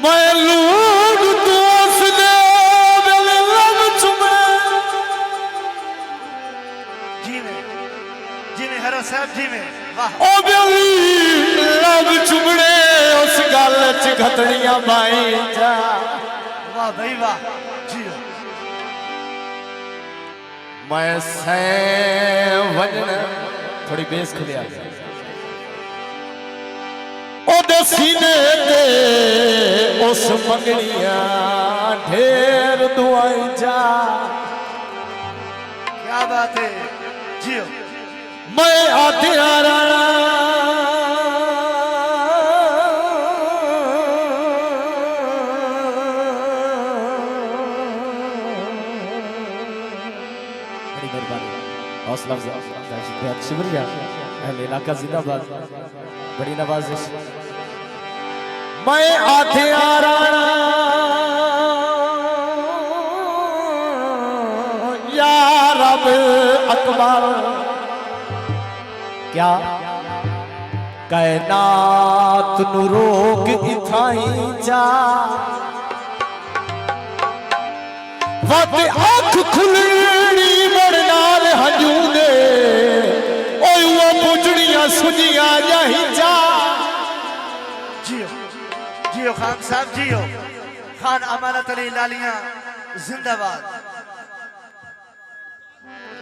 मैं लूट दोस्त दे मेरे लब चुमे जिने हरा साहब जी में वाह ओ बेली लब चुमड़े उस गल च घतड़ियां पाई जा वाह भाई वाह जी मैं सै वजन थोड़ी बेस खुलिया ओदे सीने ते उस मंगनिया ढेर दुआई जा क्या बात है जियो मैं आते राणा बड़ी मेहरबानी हौसला शुक्रिया अहले इलाका जिंदाबाद बड़ी नवाजिश मैं आते राणा या रब अकबर क्या कायनात नु रोक इथाई जा वत आँख खुलनी मरनाल हजूदे ओए वो पुजड़ियां सुजिया जाही जा जियो जियो खान साहब जियो खान अमानत अली लालियां जिंदाबाद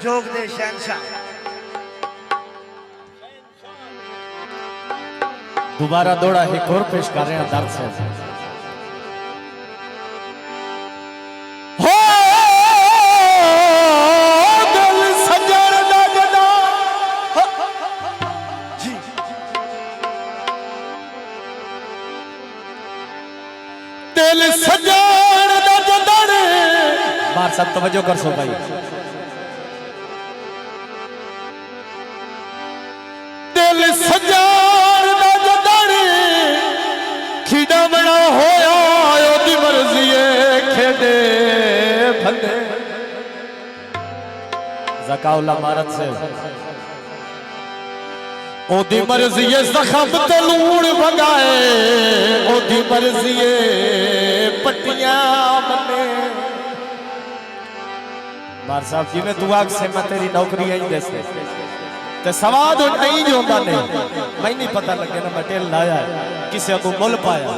जोग दे शहनशाह दोबारा दौड़ा एक और पेश कर रहे हैं दर्द से हो दिल सजण दा जदा जी दिल सजण दा जदड़ बार सब तवज्जो कर सो भाई दिल सजण दा जदड़ खिडमना होया ओदी मर्जी खेदे भले ज़काउल्ला मारत से ओदी मर्जी जख्म ते लूण भगाए ओदी मर्जी पट्टियां बने मार साहब जी में दुआ से मैं तेरी नौकरी आई जैसे ते सवाद नहीं जो होता नहीं मैं नहीं पता लगे ना मैं टेल लाया किसी को मुल पाया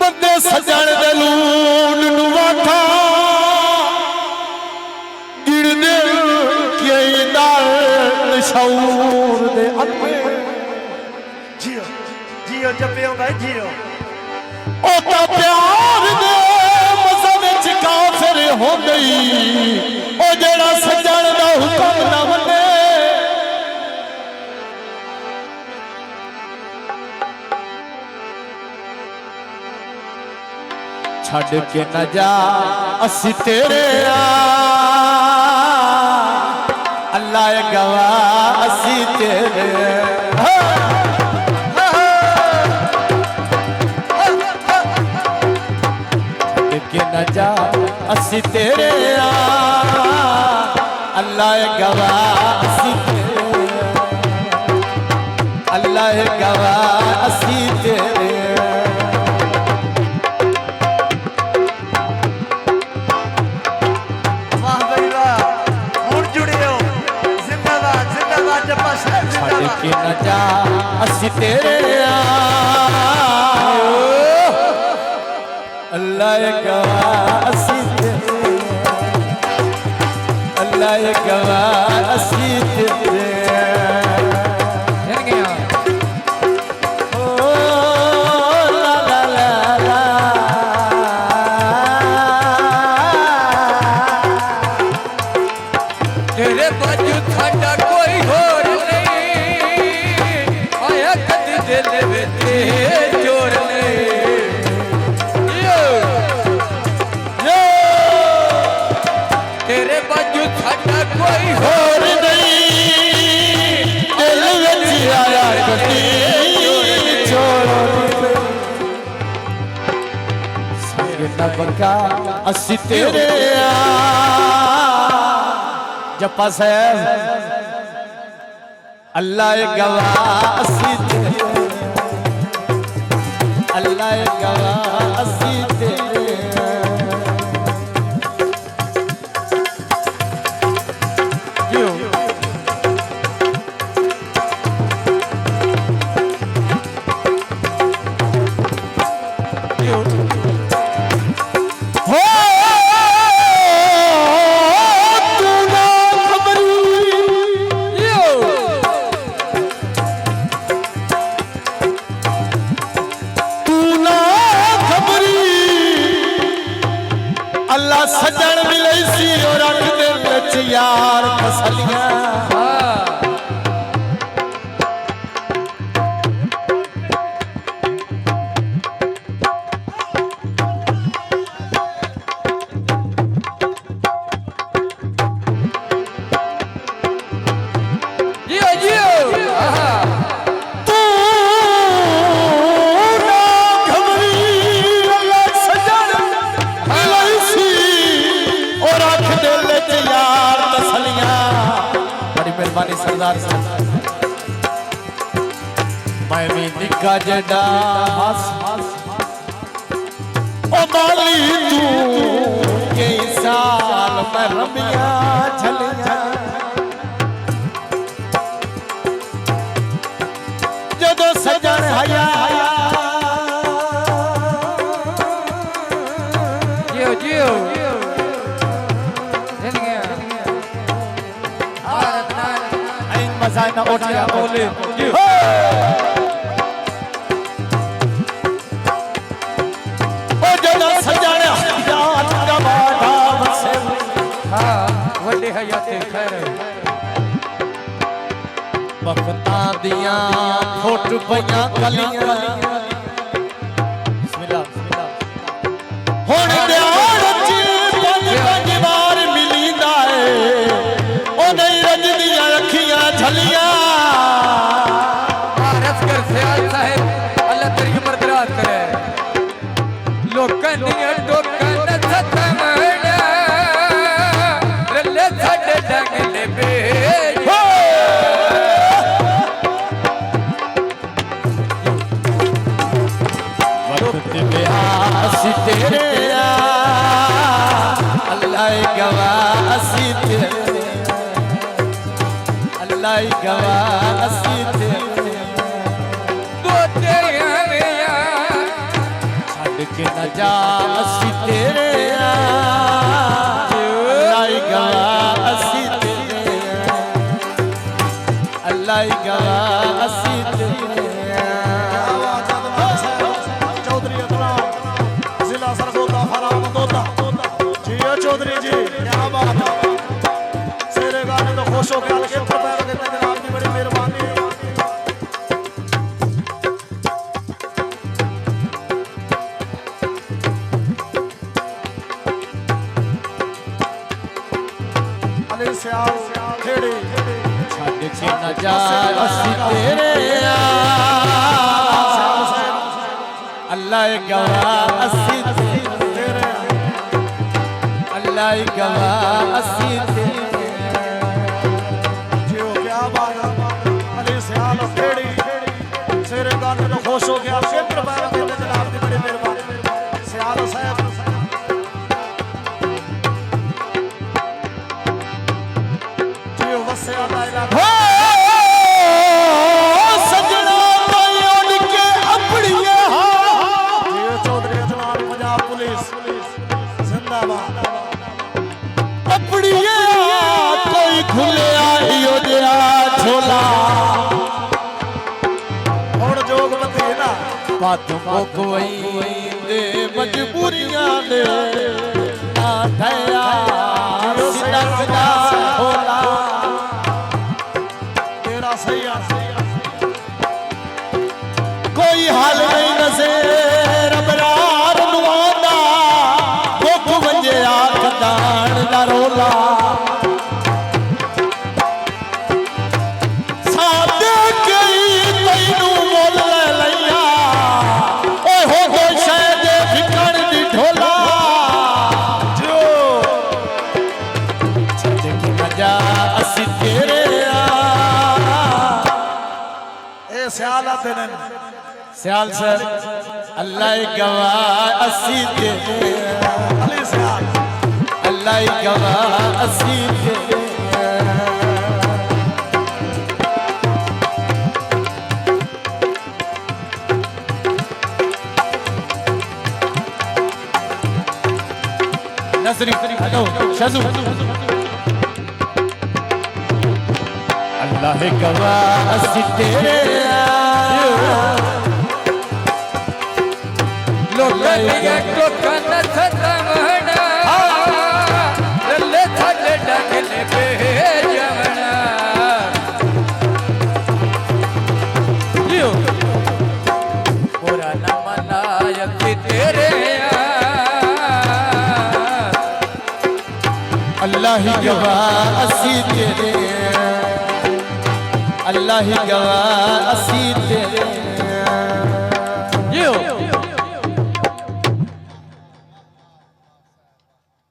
बंदे सजण दे लूण नु वाठा गिरदे के दाल शऊर दे अम्मे जियो जियो जपियो भाई जियो ओ ता प्यार दे मज़े विच काफिर हो गई ओ जेड़ा सजण दा हुक्म ना मने छड़ के न जा असी तेरे अल्लाह गवाह असी तेरे छड़ के न जा असी तेरे अल्लाह गवाह असी तेरे अल्लाह गवाह असी तेरे के न जा असी तेरे अल्लाह गवाह असी तेरे अल्लाह गवाह असी तेरे तेरे बाजू थाड़ा कोई होर दिल विच जोर ने तेरे बाजू थाड़ा कोई होर नहीं दिल विच आया कटी छोड़ संग न बका असी तेरे जप्पा साहब अल्लाह गवाह असी अल्लाह सजन मिले सी और रख दे विच यार तसलियां सरदार मैं भी निका जड़ा हस ओ माली तू के साल मैं रमिया झलिया जदों सजन हया जियो जियो मजाना ओटिया बोले ओ जदा सजन याद गवादा वसे हां वड्डे हयाते खैर बखता दिया फोट पया कलियां बिस्मिल्लाह हुन ध्यान च पंज बार मिलींदा है ओ नहीं रजदियां अखियां झलियां रसकर ख्याल साहब अल्लाह तेरी उम्र दराज करे लोकां दी टोकां सतमड़ा रले साडे डंगले बेज वक्त बेआसी तेरे अल्लाह गवासी तेरे अल्लाह गवासी तेरे बोते आया छड़ के न जा असी तेरे अल्लाह गवासी तेरे अल्लाह गवासी तेरे चौधरी जिला सरगोदा फराम दोदा जियो चौधरी जी क्या बात है शेरे गाने तो खुश हो गया के पैर देते जनाब की बड़ी मेहरबानी अली सियाल खेड़ी छड़ के न जा असी तेरे अल्लाह गवासी तेरे अल्लाह गवासी तेरे जियो क्या बात है अली सियाल खेड़ी शेरे गाने तो खुश हो गया के पैर देते जनाब की बड़ी मेहरबानी सियाल साहब जियो वसे आला इलाका सजना उड़ के अपड़िया जियो चौधरी जनाब पंजाब पुलिस जिंदाबाद अपड़िया कोई खुले आइयो दिया झोला और जोग बती है ना बातों को कोई दे मजबूरियां ने ना दया सिरकदा होला तेरा सही कोई हाल नहीं नज़र अबरार नुआंदा भुख वंजे आखदान दा रोला सादे कई तैनू मोल ले लैया ओए हो गो शायद फिकड़ दी ढोला जो छड़ के न जा असी तेरे ए सियाल आते ने सियाल सर अल्लाह गवाह असी तेरे अली सियाल अल्लाह गवाह असी तेरे नजरी हेलो शजू अल्लाह गवाह असी तेरे लोकां दी टोकां सतमड़ा बुरा न मनाया कि तेरे अल्लाह ही गवाह असी तेरे, अल्लाह ही गवाह असी तेरे।